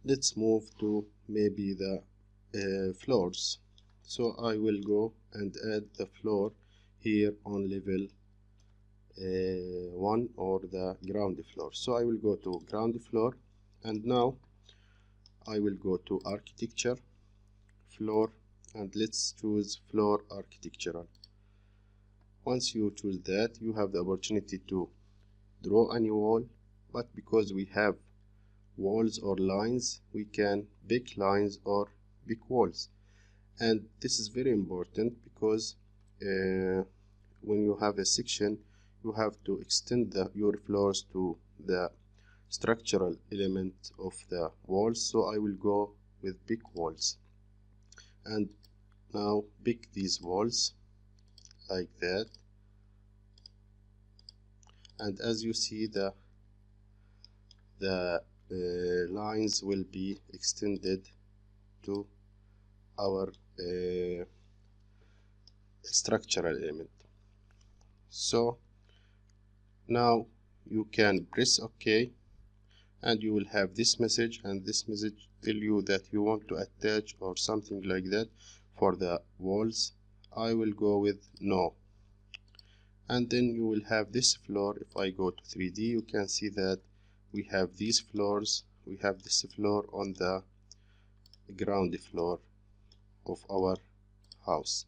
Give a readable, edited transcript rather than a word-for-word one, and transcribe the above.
let's move to maybe the floors. So I will go and add the floor here on level 1 or the ground floor. So I will go to ground floor, and now I will go to architecture, floor, and let's choose floor architectural. Once you choose that, you have the opportunity to draw any wall, but because we have walls or lines, we can pick lines or pick walls. And this is very important because when you have a section, you have to extend your floors to the structural element of the walls. So I will go with big walls, and now pick these walls like that, and as you see the lines will be extended to our structural element. So now you can press OK, and you will have this message, and this message tell you that you want to attach or something like that for the walls. I will go with no, and then you will have this floor. If I go to 3D, you can see that we have these floors. We have this floor on the ground floor of our house.